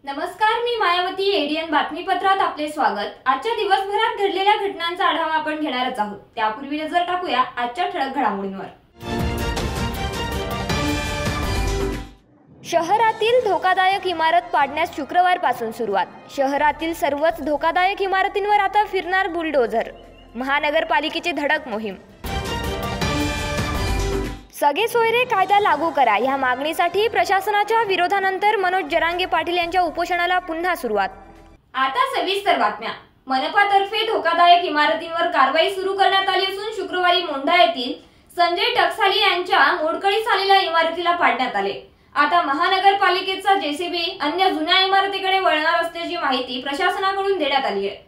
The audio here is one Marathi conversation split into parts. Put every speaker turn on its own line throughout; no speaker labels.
नमस्कार, मी मायावती. एडीएन बातमीपत्रात आपले स्वागत. आजच्या दिवसभरात घडलेल्या घटनांचा आढावा आपण घेणारच आहोत. त्यापूर्वी नजर टाकूया आजच्या ठळक घडामोडींवर. शहरातील धोकादायक इमारत पाडण्यास शुक्रवारपासून सुरुवात. शहरातील सर्वच धोकादायक इमारतींवर आता फिरणार बुलडोझर. महानगरपालिकेची धडक मोहीम. सगळे सोयरे कायदा लागू करा या मागणीसाठी प्रशासनाच्या विरोधानंतर मनोज जरांगे पाटील यांच्या उपोषणाला पुन्हा सुरुवात. आता सविस्तर बातम्या. मनपातर्फे धोकादायक इमारतींवर कारवाई सुरू करण्यात आली असून शुक्रवारी मोंढा येथील संजय टकसाली यांच्या मोडकळीस आलेल्या इमारतीला पाडण्यात आले. आता महानगरपालिकेचा जेसीबी अन्य जुन्या इमारतीकडे वळणार असल्याची माहिती प्रशासनाकडून देण्यात आली आहे.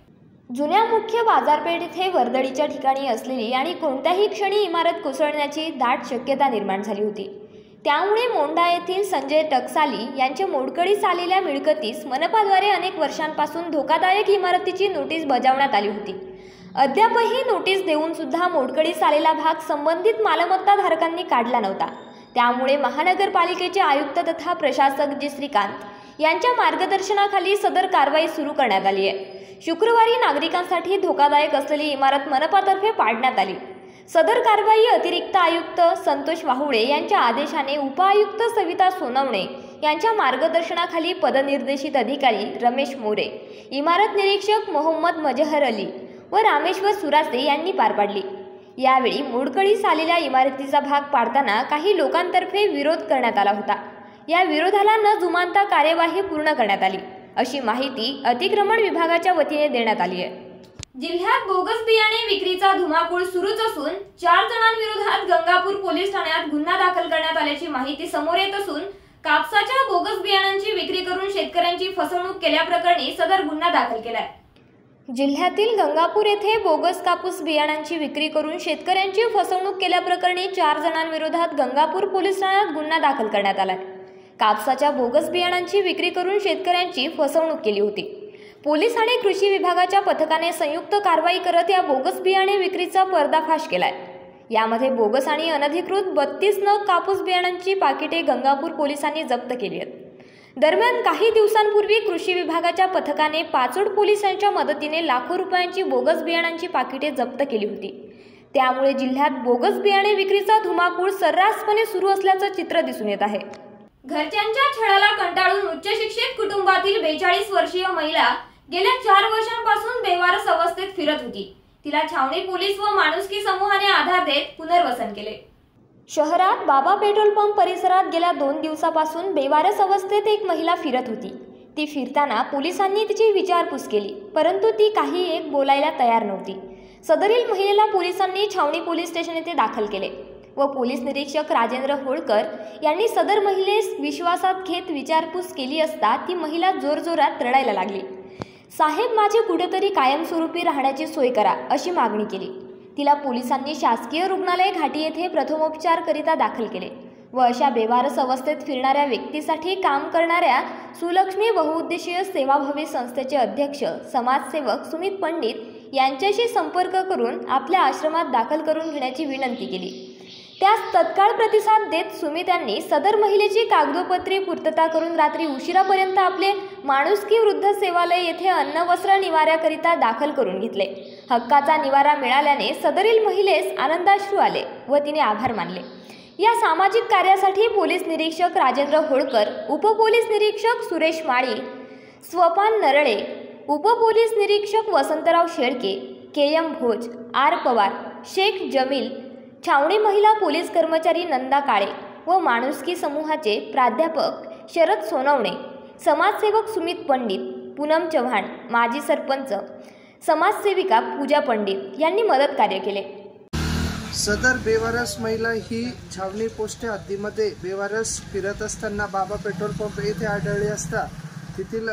जुन्या मुख्य बाजारपेठ येथे वर्दळीच्या ठिकाणी असलेली आणि कोणत्याही क्षणी इमारत कोसळण्याची दाट शक्यता निर्माण झाली होती. त्यामुळे मोंढा येथील संजय टकसाली यांच्या मोडकळीस आलेल्या मिळकतीस मनपाद्वारे अनेक वर्षांपासून धोकादायक इमारतीची नोटीस बजावण्यात आली होती. अद्यापही नोटीस देऊन सुद्धा मोडकळीस आलेला भाग संबंधित मालमत्ता धारकांनी काढला नव्हता. त्यामुळे महानगरपालिकेचे आयुक्त तथा प्रशासक जी श्रीकांत यांच्या मार्गदर्शनाखाली सदर कारवाई सुरू करण्यात आली आहे. शुक्रवारी नागरिकांसाठी धोकादायक असलेली इमारत मनपातर्फे पाडण्यात आली. सदर कारवाई अतिरिक्त आयुक्त संतोष वाहुळे यांच्या आदेशाने उपआयुक्त सविता सोनवणे यांच्या मार्गदर्शनाखाली पदनिर्देशित अधिकारी रमेश मोरे, इमारत निरीक्षक मोहम्मद मजहर अली व रामेश्वर सुरासे यांनी पार पाडली. यावेळी मोडकळीस आलेल्या इमारतीचा भाग पाडताना काही लोकांतर्फे विरोध करण्यात आला होता. या विरोधाला न जुमानता कार्यवाही पूर्ण करण्यात आली अशी माहिती अतिक्रमण विभागाच्या वतीने देण्यात आली आहे. जिल्ह्यात बोगस बियाणे विक्रीचा धुमाकूळ सुरूच असून 4 जणांविरोधात गंगापूर पोलीस ठाण्यात गुन्हा दाखल करण्यात आल्याची माहिती समोर येत असून कापसाच्या बोगस बियाणांची विक्री करून शेतकऱ्यांची फसवणूक केल्याप्रकरणी सदर गुन्हा दाखल केलाय. जिल्ह्यातील गंगापूर येथे बोगस कापूस बियाणांची विक्री करून शेतकऱ्यांची फसवणूक केल्याप्रकरणी 4 जणांविरोधात गंगापूर पोलीस ठाण्यात गुन्हा दाखल करण्यात आलाय. कापसाच्या बोगस बियाणांची विक्री करून शेतकऱ्यांची फसवणूक केली होती. पोलीस आणि कृषी विभागाच्या पथकाने संयुक्त कारवाई करत या बोगस बियाणे विक्रीचा पर्दाफाश केलाय. यामध्ये बोगस आणि अनधिकृत 32 नग कापूस बियाणांची पाकिटे गंगापूर पोलिसांनी जप्त केली आहेत. दरम्यान काही दिवसांपूर्वी कृषी विभागाच्या पथकाने पाचोड पोलिसांच्या मदतीने लाखो रुपयांची बोगस बियाणांची पाकिटे जप्त केली होती. त्यामुळे जिल्ह्यात बोगस बियाणे विक्रीचा धुमाकूळ सर्रासपणे सुरू असल्याचं चित्र दिसून येत आहे. घरच्यांच्या छळाला कंटाळून उच्च शिक्षित कुटुंबातील 42 वर्षीय महिला गेल्या 4 वर्षांपासून बेवारस अवस्थेत फिरत होती. तिला छावणी पोलीस व माणुसकी समूहाने आधार देत पुनर्वसन केले. शहरात बाबा पेट्रोल पंप परिसरात गेल्या 2 दिवसापासून बेवारस अवस्थेत एक महिला फिरत होती. ती फिरताना पोलिसांनी तिची विचारपूस केली, परंतु ती काही एक बोलायला तयार नव्हती. सदरील महिलेला पोलिसांनी छावणी पोलीस स्टेशन येथे दाखल केले व पोलीस निरीक्षक राजेंद्र होळकर यांनी सदर महिलेस विश्वासात घेत विचारपूस केली असता ती महिला जोरजोरात रडायला लागली. साहेब, माझी कुठेतरी कायमस्वरूपी राहण्याची सोय करा अशी मागणी केली. तिला पोलिसांनी शासकीय रुग्णालय घाटी येथे प्रथमोपचारकरिता दाखल केले व अशा बेवारस अवस्थेत फिरणाऱ्या व्यक्तीसाठी काम करणाऱ्या सुलक्ष्मी बहुउद्देशीय सेवाभावी संस्थेचे अध्यक्ष समाजसेवक सुमित पंडित यांच्याशी संपर्क करून आपल्या आश्रमात दाखल करून घेण्याची विनंती केली. त्यास तत्काळ प्रतिसाद देत सुमित यांनी सदर महिलेची कागदोपत्री पूर्तता करून रात्री उशिरापर्यंत आपले माणुसकी वृद्ध सेवालय येथे अन्न वस्त्र निवाऱ्याकरिता दाखल करून घेतले. हक्काचा निवारा मिळाल्याने सदरील महिलेस आनंदाश्रू आले व तिने आभार मानले. या सामाजिक कार्यासाठी पोलीस निरीक्षक राजेंद्र होळकर, उपपोलीस निरीक्षक सुरेश माळी, स्वपान नरळे, उपपोलीस निरीक्षक वसंतराव शेळके, के.एम. भोज, आर. पवार, शेख जमील, छावणी महिला पोलीस कर्मचारी नंदा काळे व माणुसकी समूहाचे प्राध्यापक शरद सोनवणे, समाजसेवक सुमित पंडित, पूनम चव्हाण, माजी सरपंच, समाजसेविका पूजा पंडित यांनी मदत कार्य केले.
सदर बेवारस महिला ही छावणी पोस्ट हद्दीमध्ये बेवारस फिरत असताना बाबा पेट्रोल पंप येथे आढळली असता तेथील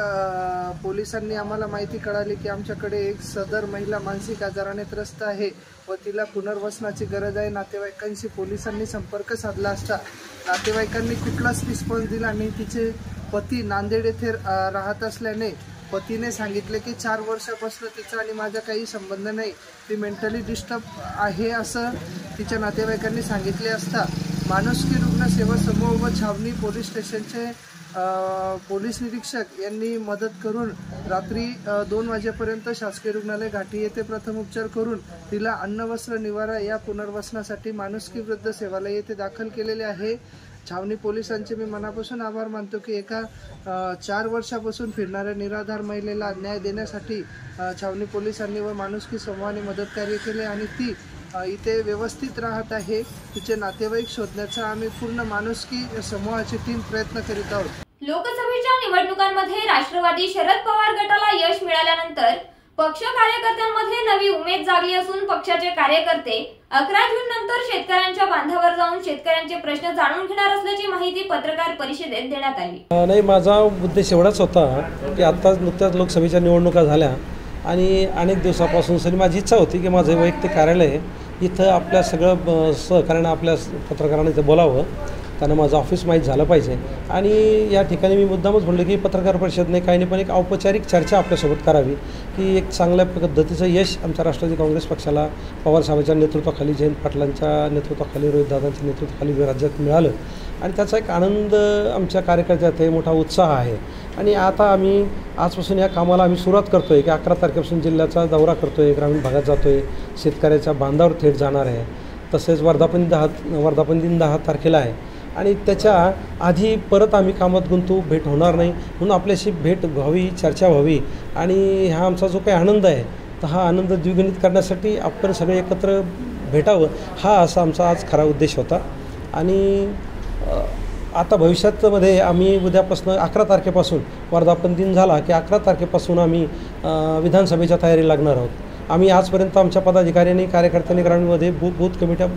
पोलिसांनी आम्हाला माहिती कळाली की आमच्याकडे एक सदर महिला मानसिक आजाराने त्रस्त आहे व तिला पुनर्वसनाची गरज आहे। नातेवाईकांशी पोलिसांनी संपर्क साधला असता नातेवाईकांनी कुठलाच रिस्पॉन्स दिला नाही। तिचे पती नांदेड येथे राहत असल्याने पतीने सांगितले की 4 वर्षापासून तिचा आणि माझा काही संबंध नाही, ती मेंटली डिस्टर्ब आहे असं तिच्या नातेवाईकांनी सांगितले असता माणुसकी रुग्ण सेवा समूह व छावणी पोलीस स्टेशनचे पोलीस निरीक्षक यांनी मदत करून रात्री 2 वाजेपर्यंत शासकीय रुग्णालय घाटी येथे प्रथम उपचार करून तिला अन्न वस्त्र निवारा या पुनर्वसनासाठी माणुसकी वृद्ध सेवालय येथे दाखल केलेले आहे। छावणी पोलिसांचे मी मनापासून आभार मानतो की एका 4 वर्षापासून फिरणाऱ्या निराधार महिलेला न्याय देण्यासाठी छावणी पोलिसांनी व माणुसकी समूहाने मदतकार्य केले आणि ती इथे व्यवस्थित राहत आहे। तिचे नातेवाईक शोधण्याचा आम्ही पूर्ण माणुसकी समूहाची टीम प्रयत्न करीत आहोत।
लोकसभेच्या निवडणुकांमध्ये राष्ट्रवादी शरद पवार गटाला यश मिळाल्यानंतर पक्ष कार्यकर्त्यांमध्ये नवी उमेद जागली असून पक्षाचे कार्यकर्ते 11 जून नंतर शेतकऱ्यांच्या बांधावर जाऊन शेतकऱ्यांचे प्रश्न जाणून घेणार असल्याची माहिती पत्रकार परिषदेत देण्यात आली।
नाही, माझा उद्देश एवढाच होता की आता नुकत्याच लोकसभेच्या निवडणुका झाल्या आणि अनेक दिवसापासून माझी इच्छा होती की माझे वैयक्तिक कार्यालय इथं आपल्या सगळं सहकार्यानं आपल्या पत्रकारांना इथं बोलावं, त्यांना माझं ऑफिस माहीत झालं पाहिजे आणि या ठिकाणी मी मुद्दामच म्हणलं की पत्रकार परिषदेने काही नाही पण एक औपचारिक चर्चा आपल्यासोबत करावी की एक चांगल्या पद्धतीचं यश आमच्या राष्ट्रवादी काँग्रेस पक्षाला पवारसाहेबांच्या नेतृत्वाखाली, जयंत पाटलांच्या नेतृत्वाखाली, रोहितदादांच्या नेतृत्वाखाली राज्यात मिळालं आणि त्याचा एक आनंद आमच्या कार्यकर्त्यात आहे, मोठा उत्साह आहे। आणि आता आम्ही आजपासून या कामाला आम्ही सुरुवात करतो आहे की 11 तारखेपासून जिल्ह्याचा दौरा करतो आहे, ग्रामीण भागात जातो आहे, शेतकऱ्याच्या बांधावर थेट जाणार आहे। तसेच वर्धापन दिन 10 तारखेला आहे आणि त्याच्या आधी परत आम्ही कामात गुंतू, भेट होणार नाही म्हणून आपल्याशी भेट व्हावी, चर्चा व्हावी आणि हा आमचा जो काही आनंद आहे तर हा आनंद द्विगुणित करण्यासाठी आपण सगळे एकत्र भेटावं हा असा आमचा आज खरा उद्देश होता। आणि आता भविष्यामध्ये आम्ही उद्यापासून 11 तारखेपासून वर्धापन दिन झाला की 11 तारखेपासून आम्ही विधानसभेच्या तयारी लागणार आहोत। आम्ही आजपर्यंत आमच्या पदाधिकाऱ्यांनी, कार्यकर्त्यांनी ग्रामीणमध्ये बूथ कमिट्या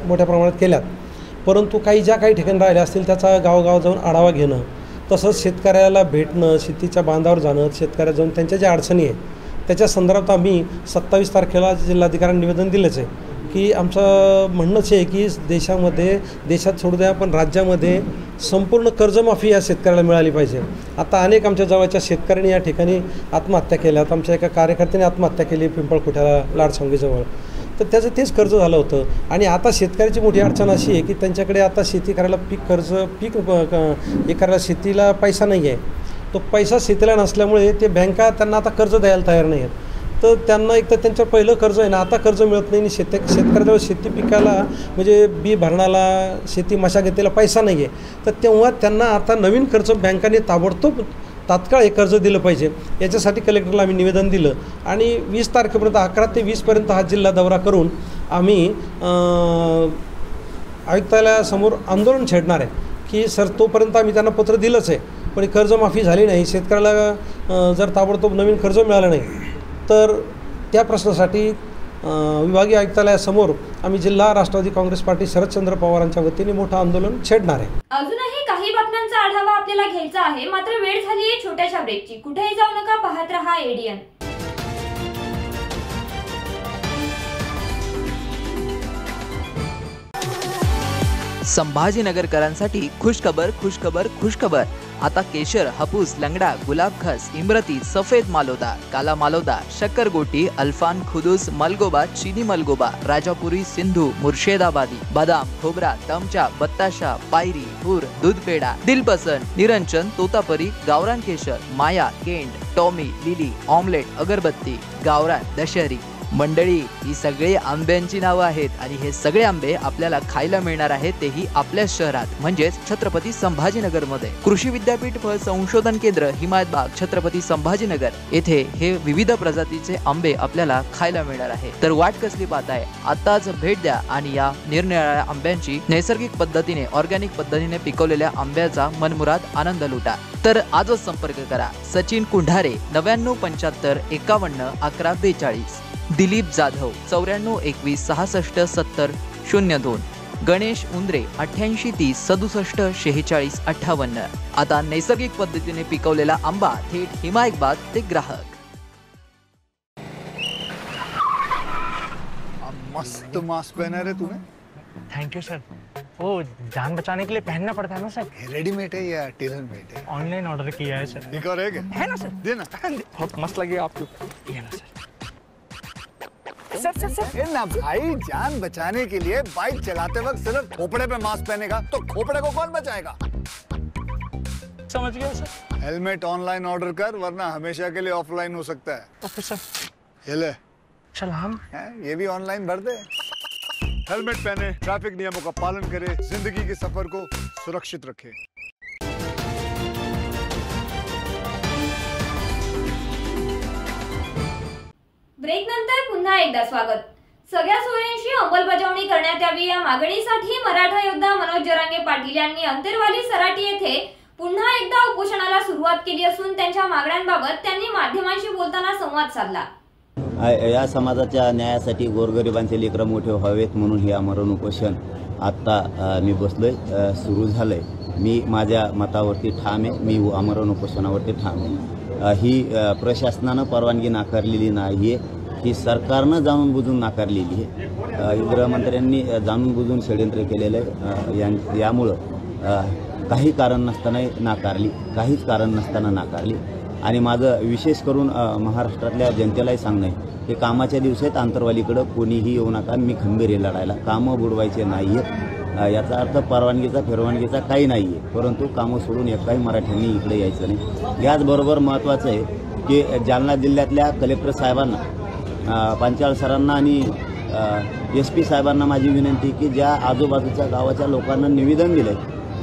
मोठ्या प्रमाणात केल्यात, परंतु काही ठिकाणी राहिल्या असतील त्याचा गावोगाव जाऊन आढावा घेणं, तसंच शेतकऱ्याला भेटणं, शेतीच्या बांधावर जाणं, शेतकऱ्या जाऊन त्यांच्या ज्या अडचणी आहेत त्याच्या संदर्भात आम्ही 27 तारखेला जिल्हाधिकाऱ्यांना निवेदन दिलंच आहे की आमचं म्हणणंच आहे की देशात सोडू द्या पण राज्यामध्ये संपूर्ण कर्जमाफी या शेतकऱ्याला मिळाली पाहिजे। आता अनेक आमच्या जवळच्या शेतकऱ्यांनी या ठिकाणी आत्महत्या केल्यात, आमच्या एका कार्यकर्त्याने आत्महत्या केली पिंपळखुट्याला लाडसांगीजवळ, तर त्याचं तेच कर्ज झालं होतं। आणि आता शेतकऱ्याची मोठी अडचण अशी आहे की त्यांच्याकडे आता शेती करायला हे करायला शेतीला पैसा नाही आहे, तो पैसा शेतीला नसल्यामुळे ते बँका त्यांना आता कर्ज द्यायला तयार नाही आहेत, तर त्यांना एक तर त्यांचं पहिलं कर्ज आहे ना आता कर्ज मिळत नाही आणि शेतकऱ्याजवळ शेती पिकाला म्हणजे बी भरणाला, शेती मशागतीला पैसा नाही आहे, तर तेव्हा त्यांना आता नवीन कर्ज बँकांनी ताबडतोब तात्काळ हे कर्ज दिलं पाहिजे। याच्यासाठी कलेक्टरला आम्ही निवेदन दिलं आणि 20 तारखेपर्यंत 11 ते 20पर्यंत हा जिल्हा दौरा करून आम्ही आयुक्तालयासमोर आंदोलन छेडणार आहे की सर तोपर्यंत आम्ही त्यांना पत्र दिलंच आहे पण कर्जमाफी झाली नाही, शेतकऱ्याला जर ताबडतोब नवीन कर्ज मिळालं नाही तर त्या प्रश्नासाठी विभागीय आयुक्तालयासमोर आम्ही जिल्हा राष्ट्रवादी काँग्रेस पार्टी शरदचंद्र पवारांच्या वतीने मोठं आंदोलन छेडणार आहे।
अजूनही काही बातम्यांचा आढावा आपल्याला घ्यायचा आहे, मात्र वेळ झाली आहे छोट्याशा ब्रेकची। कुठेही जाऊ नका, पाहत रहा एडीएन।
संभाजीनगरकरांसाठी खुशखबर। आता केशर, हापूस, लंगडा, गुलाब खास, इमरती, सफेद मालोदा, काला मालोदा, शक्करगोटी, अल्फान, खुदूस, मलगोबा, चीनी मलगोबा, राजापुरी, सिंधू, मुर्शिदाबादी, बदाम, खोबरा, तमचा, बत्ताशा, पायरी, हुर, दूध पेडा, दिलपसंद, निरंजन, तोतापरी, गावरान केशर, माया, केंड, टॉमी, लिली, ऑमलेट, अगरबत्ती, गावरान, दशहरी। मंडळी, ही सगळी आंब्यांची नावं आहेत आणि हे सगळे आंबे आपल्याला खायला मिळणार आहेत तेही आपल्या शहरात म्हणजेच छत्रपती संभाजीनगरमध्ये। कृषी विद्यापीठ फळ संशोधन केंद्र, हिमायतबाग, छत्रपती संभाजीनगर येथे हे विविध प्रजातीचे आंबे आपल्याला खायला मिळणार आहे। तर वाट कसली पाहताय, आताच भेट द्या आणि या निरनिराळ्या आंब्यांची नैसर्गिक पद्धतीने, ऑर्गॅनिक पद्धतीने पिकवलेल्या आंब्याचा मनमुराद आनंद लुटा। तर आजच संपर्क करा सचिन कुंढारे 9975 51 11 42, दिलीप जाधव 94 21 66 70 02, गणेश उंद्रे 8830 67 46 58. आता नैसर्गिक पद्धतीने पिकवलेला आंबा थेट हिमायतबाद ते ग्राहक.
मस्त मास्क पहना रे तूने.
Thank you sir. वो जान बचाने के लिए पहनना पड़ता है ना सर.
रेडीमेड है या टेलर मेड है?
ऑनलाइन ऑर्डर किया है सर.
एक और है
ना सर.
देना.
बहुत मस्त लगे आपको. ये ना सर.
सर ना भाई, जान बचाने के लिए बाइक चलाते वक्त सिर्फ खोपड़े पे मास्क पहनेगा तो खोपड़े को कौन बचाएगा?
समझ गया सर.
हेलमेट ऑनलाइन ऑर्डर कर, वरना हमेशा के लिए ऑफलाइन हो सकता है.
Okay sir.
ये ले.
चल हम
ये भी ऑनलाइन भर दे. हेलमेट पहने, ट्रैफिक नियमों का पालन करे, जिंदगी के सफर को सुरक्षित रखे.
ब्रेक नंतर पुन्हा एकदा स्वागत. सगळ्या सोयींची अंमलबजावणी करण्यात यावी या मागणीसाठी मराठा योद्धा मनोज जरांगे पाटील यांनी अंतरवाली सराटी येथे पुन्हा एकदा उपोषणाला सुरुवात केली असून त्यांच्या मागण्यांबाबत त्यांनी माध्यमांशी बोलताना संवाद साधला.
या समाजाच्या न्यायासाठी गोरगरिबांचे लेकरं मोठे व्हावेत म्हणून हे आमरण उपोषण आत्ता मी बसलोय, सुरू झालंय. मी माझ्या मतावरती ठाम आहे. मी आमरण उपोषणावरती ठाम आहे. ही प्रशासनानं परवानगी नाकारलेली नाही आहे, ही सरकारनं जाणून बुजून नाकारलेली आहे. गृहमंत्र्यांनी जाणून बुजून षडयंत्र केलेलं आहे. यामुळं काही कारण नसताना नाकारली, काहीच कारण नसताना नाकारली. आणि माझं विशेष करून महाराष्ट्रातल्या जनतेलाही सांगणं आहे की कामाच्या दिवसात आंतरवालीकडं कोणीही येऊ नका. मी खंबीर आहे लढायला. कामं बुडवायचे नाही आहेत. याचा अर्थ परवानगीचा काही नाही आहे, परंतु कामं सोडून एकाही मराठ्यांनी इकडे यायचं नाही. याचबरोबर महत्त्वाचं आहे की जालना जिल्ह्यातल्या कलेक्टर साहेबांना, पांचाळ सरांना आणि SP साहेबांना माझी विनंती की ज्या आजूबाजूच्या गावाच्या लोकांना निवेदन दिलं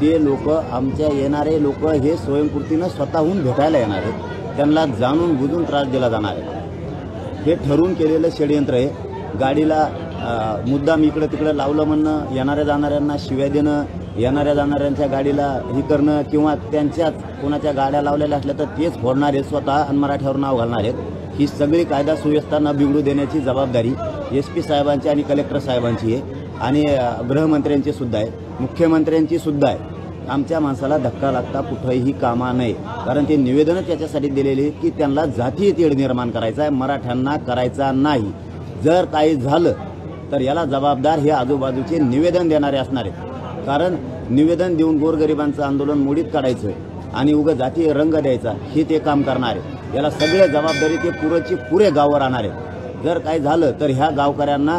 ते लोक, आमच्या येणारे लोक हे स्वयंपूर्तीनं स्वतःहून भेटायला येणार आहेत. त्यांना जाणून बुजून त्रास दिला जाणार आहे. हे ठरवून केलेलं षडयंत्र आहे. गाडीला मुद्दाम इकडं तिकडं लावलं म्हणणं, येणाऱ्या जाणाऱ्यांना शिव्या देणं, येणाऱ्या जाणाऱ्यांच्या गाडीला हे करणं, किंवा त्यांच्याच कोणाच्या गाड्या लावलेल्या असल्या तर तेच फोडणार आहेत स्वतः आणि मराठ्यावर नाव घालणार आहेत. ही सगळी कायदा सुव्यवस्था न बिघडू देण्याची जबाबदारी SP साहेबांची आणि कलेक्टर साहेबांची आहे, आणि गृहमंत्र्यांची सुद्धा आहे, मुख्यमंत्र्यांची सुद्धा आहे. आमच्या माणसाला धक्का लागता कुठंही कामा नये, कारण ते निवेदनं त्याच्यासाठी दिलेली की त्यांना जातीय तेढ निर्माण करायचा आहे, मराठ्यांना करायचा नाही. जर काही झालं तर याला जबाबदार हे आजूबाजूचे निवेदन देणारे असणार आहेत. कारण निवेदन देऊन गोरगरिबांचं आंदोलन मोडीत काढायचं आणि उगा जातीय रंग द्यायचा हे ते काम करणार आहे. याला सगळे जबाबदारी ते पुरे गावावर आणणार आहेत. जर काही झालं तर ह्या गावकऱ्यांना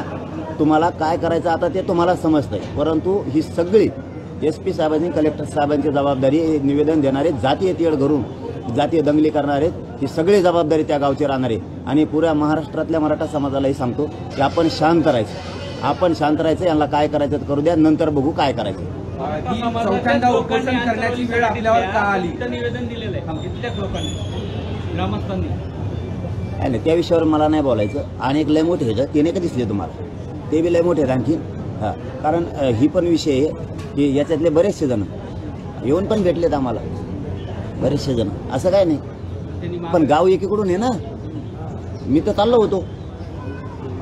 तुम्हाला काय करायचं आता ते तुम्हाला समजतंय, परंतु ही सगळी SP साहेबांनी, कलेक्टर साहेबांची जबाबदारी निवेदन देणारे, जातीय तेढ करून जातीय दंगली करणारे, ही सगळी जबाबदारी त्या गावची राहणार आहे. आणि पुऱ्या महाराष्ट्रातल्या मराठा समाजालाही सांगतो की आपण शांत राहायचं, आपण शांत राहायचं. यांना काय करायचं तर करू द्या, नंतर बघू काय करायचं.
चौथ्यांदा उपोषण करण्याची वेळ आपल्यावर का आली? निवेदन दिलेलं आहे कित्येक लोकांनी, ग्रामस्थांनी.
नाही, त्या विषयावर मला नाही बोलायचं. आणि एक लय मोठे आहेत, ते नाही का दिसले तुम्हाला, ते बी लय मोठे आहेत आणखी. हां, कारण ही पण विषय आहे की याच्यातले बरेचसे जण येऊन पण भेटलेत आम्हाला, बरेचसे जण, असं काय नाही. पण गाव एकीकडून आहे ना, मी तर चाललो होतो.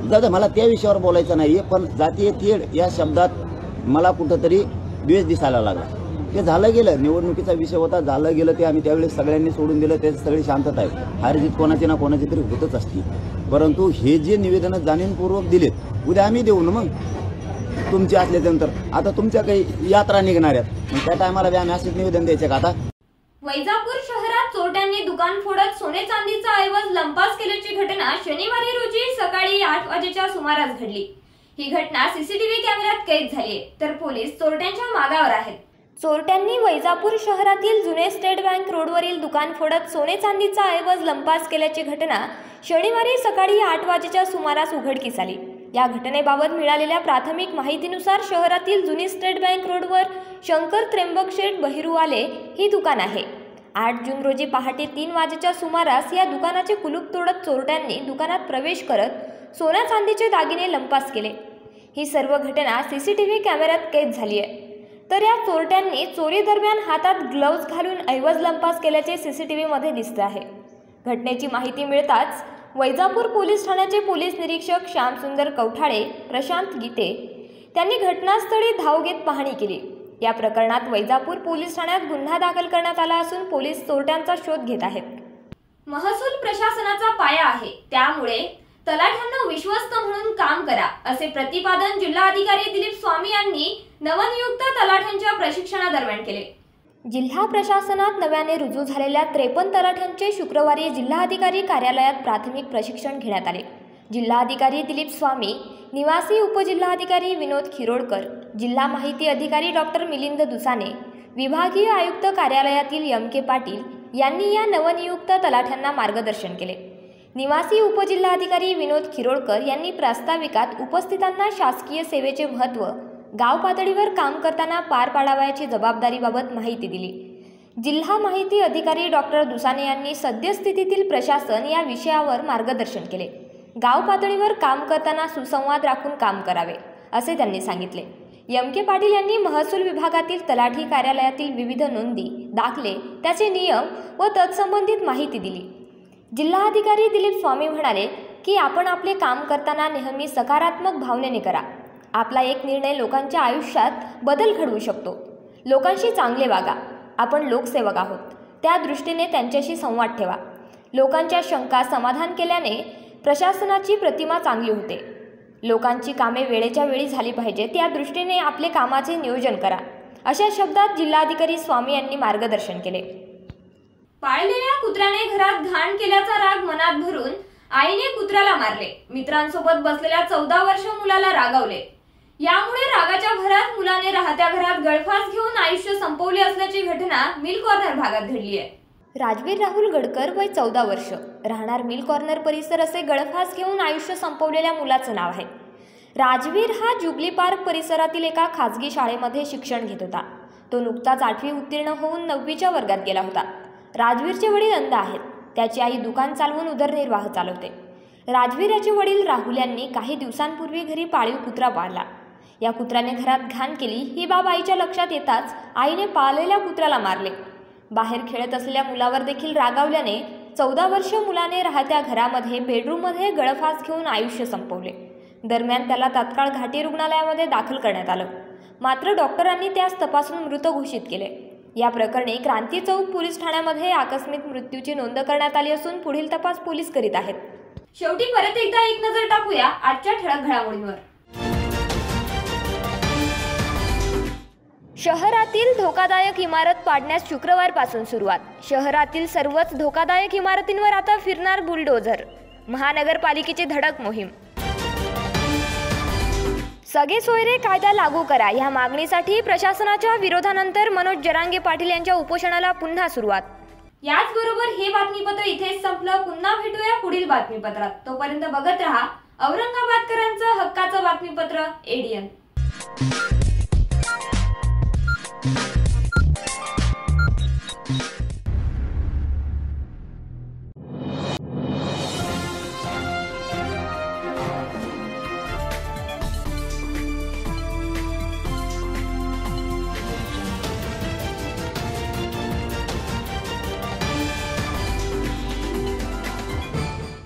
दादा मला त्या विषयावर बोलायचं नाही आहे, पण जातीय तेढ या शब्दात मला कुठंतरी द्वेष दिसायला लागला. ते झालं गेलं, निवडणुकीचा विषय होता, झालं गेलं. ते आम्ही त्यावेळेस सगळ्यांनी सोडून दिलं. ते सगळी शांतता आहे. हारजीत कोणाची ना कोणाची तरी होतच असते, परंतु हे जे निवेदनं जाणीवपूर्वक दिलेत, उद्या आम्ही देऊ ना. मग तुमचे असल्यानंतर आता तुमच्या काही यात्रा निघणार आहेत, मग त्या टायमाला आम्ही असेच निवेदन द्यायचे का? आता
वैजापूर शहरात चोरट्यांनी दुकान फोडत सोने चांदीचा ऐवज लंपास केल्याची घटना शनिवारी रोजी सकाळी 8 वाजेच्या सुमारास घडली. ही घटना CCTV कॅमेऱ्यात कैद झाली, तर पोलीस चोरट्यांच्या मागावर आहेत. चोरट्यांनी वैजापूर शहरातील जुने स्टेट बँक रोडवरील दुकान फोडत सोने चांदीचा ऐवज लंपास केल्याची घटना शनिवारी सकाळी 8 वाजेच्या सुमारास उघडकीस आली. या घटनेबाबत मिळालेल्या प्राथमिक माहितीनुसार शहरातील जुनी स्टेट बँक रोडवर शंकर त्र्यंबक शेठ बहिरूवाले ही दुकान आहे. 8 जून रोजी पहाटे 3 वाजेच्या सुमारास या दुकानाचे कुलूप तोडत चोरट्यांनी दुकानात प्रवेश करत सोन्या चांदीचे दागिने लंपास केले. ही सर्व घटना CCTV कॅमेऱ्यात कैद झाली आहे. तर या चोरट्यांनी चोरी दरम्यान हातात ग्लोव्ज घालून ऐवज लंपास केल्याचे CCTV मध्ये दिसते आहे. घटनेची माहिती मिळताच वैजापूर पोलीस ठाण्याचे पोलीस निरीक्षक श्यामसुंदर कवठाळे, प्रशांत गीते, त्यांनी घटनास्थळी धाव घेत पाहणी केली। या प्रकरणात वैजापूर पोलीस ठाण्यात गुन्हा दाखल करण्यात आला असून पोलीस चोरट्यांचा शोध घेत आहेत। महसूल प्रशासनाचा पाया आहे, त्यामुळे तलाठ्यांना विश्वस्त म्हणून काम करा, असे प्रतिपादन जिल्हाधिकारी दिलीप स्वामी यांनी नवनियुक्त तलाठ्यांच्या प्रशिक्षणादरम्यान केले। जिल्हा प्रशासनात नव्याने रुजू झालेल्या 53 तलाठ्यांचे शुक्रवारी जिल्हाधिकारी कार्यालयात प्राथमिक प्रशिक्षण घेण्यात आले। जिल्हाधिकारी दिलीप स्वामी, निवासी उपजिल्हाधिकारी विनोद खिरोडकर, जिल्हा माहिती अधिकारी डॉक्टर मिलिंद दुसाने, विभागीय आयुक्त कार्यालयातील एम.के. पाटील यांनी या नवनियुक्त तलाठ्यांना मार्गदर्शन केले। निवासी उपजिल्हाधिकारी विनोद खिरोडकर यांनी प्रास्ताविकात उपस्थितांना शासकीय सेवेचे महत्त्व, गाव पातळीवर काम करताना पार पाडावयाची जबाबदारीबाबत माहिती दिली। जिल्हा माहिती अधिकारी डॉक्टर दुसाने यांनी सद्यस्थितीतील प्रशासन या विषयावर मार्गदर्शन केले। गाव पातळीवर काम करताना सुसंवाद राखून काम करावे, असे त्यांनी सांगितले। एम.के. पाटील यांनी महसूल विभागातील तलाठी कार्यालयातील विविध नोंदी, दाखले, त्याचे नियम व तत्संबंधित माहिती दिली। जिल्हाधिकारी दिलीप स्वामी म्हणाले की आपण आपले काम करताना नेहमी सकारात्मक भावनेने करा। आपला एक निर्णय लोकांच्या आयुष्यात बदल घडवू शकतो। लोकांशी चांगले वागा। आपण लोकसेवक आहोत, त्या दृष्टीने त्यांच्याशी संवाद ठेवा। लोकांच्या शंका समाधान केल्याने प्रशासनाची प्रतिमा चांगली होते। लोकांची कामे वेळेच्या वेळी झाली पाहिजेत, या दृष्टीने आपले कामाचे नियोजन करा, अशा शब्दात जिल्हाधिकारी स्वामी यांनी मार्गदर्शन केले। पाळलेल्या कुत्र्याने घरात घाण केल्याचा राग मनात भरून आईने कुत्र्याला मारले। मित्रांसोबत बसलेल्या 14 वर्षीय मुलाला रागावले। यामुळे रागाच्या भरात मुलाने राहत्या घरात गळफास घेऊन आयुष्य संपवले असल्याची घटना मिल कॉर्नर भागात घडली आहे। राजवीर राहुल गडकर, वय 14 वर्ष, राहणार मिल कॉर्नर परिसर, असे गळफास घेऊन आयुष्य संपवलेल्या मुलाचं नाव आहे। राजवीर हा जुबली पार्क परिसरातील एका खाजगी शाळेमध्ये शिक्षण घेत होता। तो नुकताच 8वी उत्तीर्ण होऊन 9वीच्या वर्गात गेला होता। राजवीरचे वडील अंध आहेत। त्याची आई दुकान चालवून उदरनिर्वाह चालवते। राजवीर याचे वडील राहुल यांनी काही दिवसांपूर्वी घरी पाळीव कुत्रा पाळला। या कुत्र्याने घरात घाण केली ही बाब आईच्या लक्षात येताच आईने पाळलेल्या कुत्र्याला मारले। बाहेर खेळत असलेल्या मुलावर देखील रागावल्याने 14 वर्षीय मुलाने राहत्या घरामध्ये बेडरूममध्ये गळफास घेऊन आयुष्य संपवले। दरम्यान त्याला तात्काळ घाटी रुग्णालयामध्ये दाखल करण्यात आलं, मात्र डॉक्टरांनी त्यास तपासून मृत घोषित केले। या प्रकरणी क्रांती चौक पोलीस ठाण्यामध्ये आकस्मिक मृत्यूची नोंद करण्यात आली असून पुढील तपास पोलीस करीत आहेत। शेवटी परत एकदा एक नजर टाकूया आजच्या ठळक घडामोडींवर। शहरातील धोकादायक इमारत पाडण्यास शुक्रवारपासून सुरुवात। शहरातील सर्वच धोकादायक इमारतींवर आता फिरणार बुलडोझर। महानगरपालिकेची धडक मोहीम। सगळे सोयरे कायदा लागू करा या मागणीसाठी प्रशासनाच्या विरोधानंतर मनोज जरांगे पाटील यांच्या उपोषणाला पुन्हा सुरुवात। याचबरोबर हे बातमीपत्र इथेच संपलं। पुन्हा भेटूया पुढील बातमीपत्रात। तोपर्यंत बघत रहा औरंगाबादकरांचं हक्काचं बातमीपत्र ADN।